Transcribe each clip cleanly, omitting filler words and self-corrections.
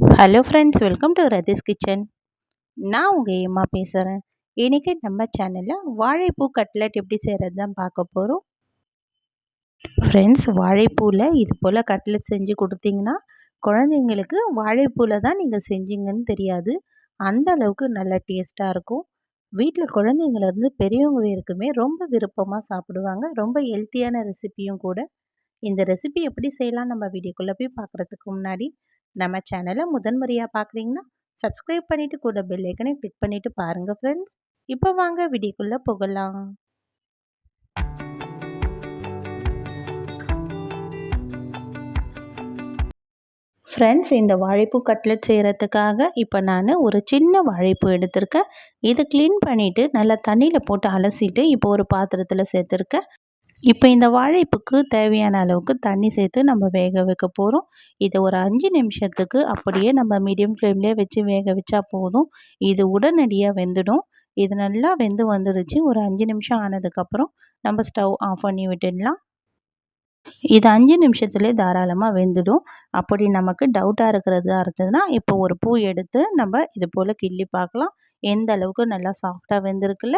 Hello friends, welcome to Rathi's kitchen. நான் உங்கள் ஏமா பேசுகிறேன். இன்றைக்கி நம்ம சேனலில் வாழைப்பூ கட்லட் எப்படி செய்கிறது தான் பார்க்க போகிறோம். ஃப்ரெண்ட்ஸ், வாழைப்பூவில் இது போல் கட்லட் செஞ்சு கொடுத்தீங்கன்னா குழந்தைங்களுக்கு வாழைப்பூவில் தான் நீங்கள் செஞ்சீங்கன்னு தெரியாது. அந்த அளவுக்கு நல்ல டேஸ்ட்டாக இருக்கும். வீட்டில் குழந்தைங்கலேருந்து பெரியவங்க வரைக்குமே ரொம்ப விருப்பமாக சாப்பிடுவாங்க. ரொம்ப ஹெல்த்தியான ரெசிபியும் கூட. இந்த ரெசிபி எப்படி செய்யலாம் நம்ம வீடியோக்குள்ளே போய் பார்க்குறதுக்கு முன்னாடி நம்ம சேனலை முதன்முறையாக பார்க்குறீங்கன்னா சப்ஸ்கிரைப் பண்ணிவிட்டு கூட பெல் ஐக்கனை கிளிக் பண்ணிவிட்டு பாருங்கள் ஃப்ரெண்ட்ஸ். இப்போ வாங்க வீடியோக்குள்ளே போகலாம். ஃப்ரெண்ட்ஸ், இந்த வாழைப்பூ கட்லெட் செய்கிறதுக்காக இப்போ நான் ஒரு சின்ன வாழைப்பூ எடுத்திருக்கேன். இதை க்ளீன் பண்ணிவிட்டு நல்லா தண்ணியில் போட்டு அலசிட்டு இப்போ ஒரு பாத்திரத்தில் சேர்த்துருக்கேன். இப்போ இந்த வாழைப்புக்கு தேவையான அளவுக்கு தண்ணி சேர்த்து நம்ம வேக வைக்க போகிறோம். இதை ஒரு 5 நிமிஷத்துக்கு அப்படியே நம்ம மீடியம் ஃப்ளேம்லேயே வச்சு வேக வச்சா போதும். இது உடனடியாக வெந்துடும். இது நல்லா வெந்து வந்துடுச்சு. ஒரு 5 நிமிஷம் ஆனதுக்கப்புறம் நம்ம ஸ்டவ் ஆஃப் பண்ணி விட்டுடலாம். இது 5 நிமிஷத்துலேயே தாராளமாக வெந்துடும். அப்படி நமக்கு டவுட்டாக இருக்கிறதா இருந்ததுன்னா இப்போ ஒரு பூ எடுத்து நம்ம இது போல் கிள்ளி பார்க்கலாம். எந்த அளவுக்கு நல்லா சாஃப்டாக வெந்திருக்குல்ல.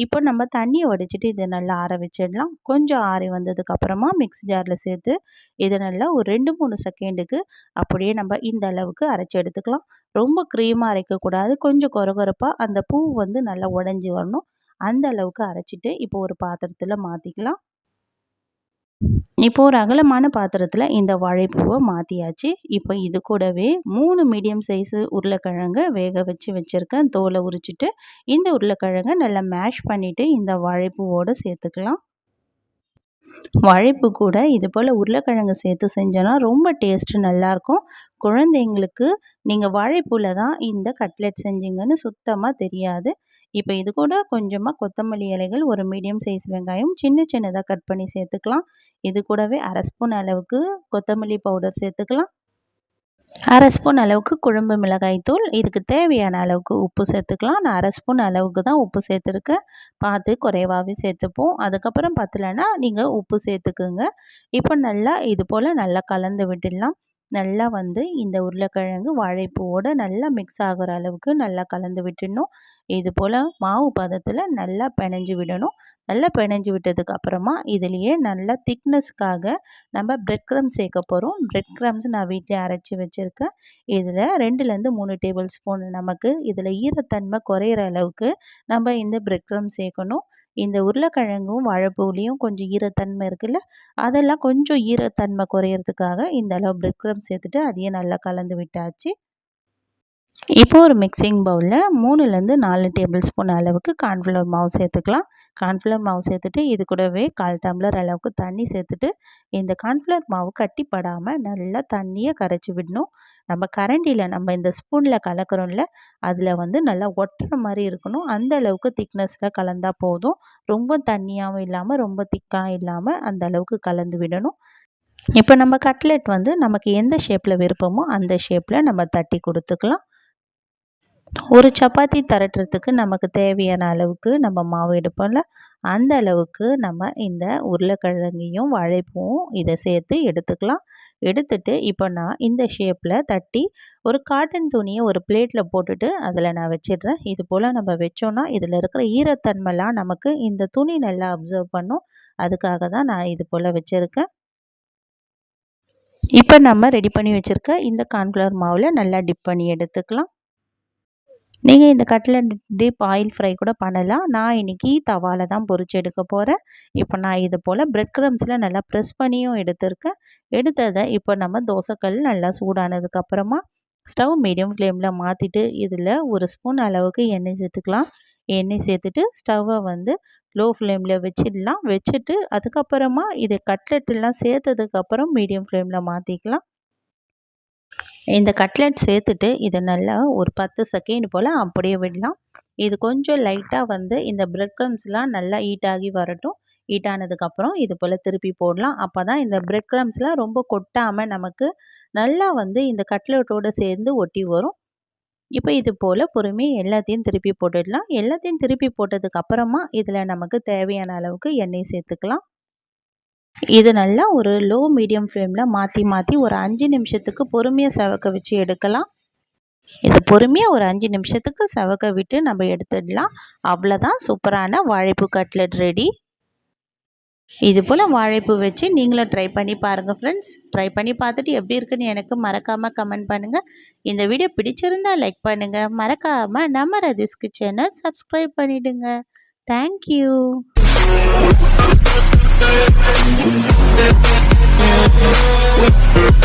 இப்போ நம்ம தண்ணியை வடிச்சிட்டு இதை நல்லா ஆற வச்சிடலாம். கொஞ்சம் ஆறி வந்ததுக்கப்புறமா மிக்ஸி ஜாரில் சேர்த்து இதை நல்லா ஒரு 2-3 செகண்டுக்கு அப்படியே நம்ம இந்த அளவுக்கு அரைச்சி எடுத்துக்கலாம். ரொம்ப க்ரீமாக அரைக்கக்கூடாது. கொஞ்சம் கொரகொரப்பாக அந்த பூ வந்து நல்லா உடஞ்சி வரணும். அந்த அளவுக்கு அரைச்சிட்டு இப்போ ஒரு பாத்திரத்தில் மாற்றிக்கலாம். இப்போ ஒரு அகலமான பாத்திரத்தில் இந்த வாழைப்பூவை மாற்றியாச்சு. இப்போ இது கூடவே 3 மீடியம் சைஸு உருளைக்கிழங்கு வேக வச்சுருக்கேன். தோலை உரிச்சிட்டு இந்த உருளைக்கிழங்கை நல்லா மேஷ் பண்ணிவிட்டு இந்த வாழைப்பூவோடு சேர்த்துக்கலாம். வாழைப்பூ கூட இது போல் உருளைக்கிழங்கு சேர்த்து செஞ்சோன்னா ரொம்ப டேஸ்ட்டு நல்லாயிருக்கும். குழந்தைங்களுக்கு நீங்கள் வாழைப்பூவில் தான் இந்த கட்லெட் செஞ்சீங்கன்னு சுத்தமாக தெரியாது. இப்போ இது கூட கொஞ்சமாக கொத்தமல்லி இலைகள், ஒரு மீடியம் சைஸ் வெங்காயம் சின்ன சின்னதாக கட் பண்ணி சேர்த்துக்கலாம். இது கூடவே 1/2 ஸ்பூன் அளவுக்கு கொத்தமல்லி பவுடர் சேர்த்துக்கலாம். 1/2 ஸ்பூன் அளவுக்கு குழம்பு மிளகாய் தூள். இதுக்கு தேவையான அளவுக்கு உப்பு சேர்த்துக்கலாம். நான் 1/2 ஸ்பூன் அளவுக்கு தான் உப்பு சேர்த்துருக்கேன். பார்த்து குறைவாகவே சேர்த்துப்போம். அதுக்கப்புறம் பத்தலைன்னா நீங்கள் உப்பு சேர்த்துக்குங்க. இப்போ நல்லா இது போல் நல்லா கலந்து விட்டுடலாம். நல்லா வந்து இந்த உருளைக்கிழங்கு வாழைப்பூவோடு நல்லா மிக்ஸ் ஆகிற அளவுக்கு நல்லா கலந்து விட்டுடணும். இது போல் மாவு பதத்தில் நல்லா பிணைஞ்சு விடணும். நல்லா பிணைஞ்சு விட்டதுக்கு அப்புறமா இதுலேயே நல்லா திக்னஸ்க்காக நம்ம பிரெட் க்ரம்ஸ் சேர்க்க போகிறோம். பிரெட் க்ரம்ஸ் நான் வீட்டில் அரைச்சி வச்சுருக்கேன். இதில் 2லேருந்து 3 டேபிள் ஸ்பூன் நமக்கு இதில் ஈரத்தன்மை குறையிற அளவுக்கு நம்ம இந்த பிரெட் க்ரம்ஸ் சேர்க்கணும். இந்த உருளைக்கிழங்கும் வாழைப்பூலையும் கொஞ்சம் ஈரத்தன்மை இருக்குல்ல, அதெல்லாம் கொஞ்சம் ஈரத்தன்மை குறையிறதுக்காக இந்த அளவு பிரெட் க்ரம்ஸ் சேர்த்துட்டு அதையும் நல்லா கலந்து விட்டாச்சு. இப்போ ஒரு மிக்சிங் பவுலில் 3லேருந்து 4 டேபிள் ஸ்பூன் அளவுக்கு கார்ன்ஃப்ளவர் மாவு சேர்த்துக்கலாம். கார்ன்ஃப்ளவர் மாவு சேர்த்துட்டு இது கூடவே 1/4 டம்ளர் அளவுக்கு தண்ணி சேர்த்துட்டு இந்த கார்ன்ஃப்ளவர் மாவு கட்டிப்படாமல் நல்லா தண்ணியை கரைச்சி விடணும். நம்ம கரண்டியில் நம்ம இந்த ஸ்பூனில் கலக்கிறோம்ல, அதில் வந்து நல்லா ஒட்டுற மாதிரி இருக்கணும். அந்த அளவுக்கு திக்னஸில் கலந்தால் போதும். ரொம்ப தண்ணியாகவும் இல்லாமல் ரொம்ப திக்காக இல்லாமல் அந்த அளவுக்கு கலந்து விடணும். இப்போ நம்ம கட்லெட் வந்து நமக்கு எந்த ஷேப்பில் விருப்பமோ அந்த ஷேப்பில் நம்ம தட்டி கொடுத்துக்கலாம். ஒரு சப்பாத்தி தரட்டுறதுக்கு நமக்கு தேவையான அளவுக்கு நம்ம மாவு எடுப்போம்ல, அந்த அளவுக்கு நம்ம இந்த உருளைக்கிழங்கையும் வாழைப்பூவும் இதை சேர்த்து எடுத்துக்கலாம். எடுத்துட்டு இப்போ நான் இந்த ஷேப்பில் தட்டி ஒரு காட்டன் துணியை ஒரு பிளேட்டில் போட்டுட்டு அதில் நான் வச்சிடுறேன். இது போல் நம்ம வச்சோன்னா இதில் இருக்கிற ஈரத்தன்மைலாம் நமக்கு இந்த துணி நல்லா அப்சர்வ் பண்ணும். அதுக்காக தான் நான் இது போல் வச்சுருக்கேன். இப்போ நம்ம ரெடி பண்ணி வச்சுருக்க இந்த கார்ன்ஃப்ளவர் மாவில் நல்லா டிப் பண்ணி எடுத்துக்கலாம். நீங்கள் இந்த கட்லட் டீப் ஆயில் ஃப்ரை கூட பண்ணலாம். நான் இன்றைக்கி தவாவில் தான் பொரிச்சு எடுக்க போகிறேன். இப்போ நான் இது போல் பிரெட் க்ரம்ஸில் நல்லா ப்ரெஸ் பண்ணியும் எடுத்திருக்கேன். எடுத்ததை இப்போ நம்ம தோசைக்கல் நல்லா சூடானதுக்கப்புறமா ஸ்டவ் மீடியம் ஃப்ளேமில் மாற்றிட்டு இதில் ஒரு ஸ்பூன் அளவுக்கு எண்ணெய் சேர்த்துக்கலாம். எண்ணெய் சேர்த்துட்டு ஸ்டவ்வை வந்து லோ ஃப்ளேமில் வச்சிடலாம். வச்சுட்டு அதுக்கப்புறமா இது கட்லெட்டெல்லாம் சேர்த்ததுக்கப்புறம் மீடியம் ஃப்ளேமில் மாற்றிக்கலாம். இந்த கட்லெட் சேர்த்துட்டு இதை நல்லா ஒரு 10 செகண்ட் போல் அப்படியே விடலாம். இது கொஞ்சம் லைட்டாக வந்து இந்த பிரெட் க்ரம்ஸ்லாம் நல்லா ஹீட் ஆகி வரட்டும். ஹீட் ஆனதுக்கப்புறம் இது போல் திருப்பி போடலாம். அப்போ தான் இந்த பிரெட் க்ரம்ஸ்லாம் ரொம்ப கொட்டாமல் நமக்கு நல்லா வந்து இந்த கட்லெட்டோடு சேர்ந்து ஒட்டி வரும். இப்போ இது போல் பொறுமையாக எல்லாத்தையும் திருப்பி போட்டுடலாம். எல்லாத்தையும் திருப்பி போட்டதுக்கப்புறமா இதில் நமக்கு தேவையான அளவுக்கு எண்ணெய் சேர்த்துக்கலாம். இது நல்லா ஒரு லோ மீடியம் ஃப்ளேமில் மாற்றி மாற்றி ஒரு 5 நிமிஷத்துக்கு பொறுமையாக செவக்க வச்சு எடுக்கலாம். இது பொறுமையாக ஒரு 5 நிமிஷத்துக்கு செவக்க விட்டு நம்ம எடுத்துடலாம். அவ்வளோதான், சூப்பரான வாழைப்பூ கட்லெட் ரெடி. இது போல் வாழைப்பூ வச்சு நீங்களும் ட்ரை பண்ணி பாருங்கள் ஃப்ரெண்ட்ஸ். ட்ரை பண்ணி பார்த்துட்டு எப்படி இருக்குன்னு எனக்கு மறக்காமல் கமெண்ட் பண்ணுங்கள். இந்த வீடியோ பிடிச்சிருந்தா லைக் பண்ணுங்கள். மறக்காமல் நம்ம ரதிஸ் கிச்சனை சப்ஸ்கிரைப் பண்ணிவிடுங்க. தேங்க்யூ.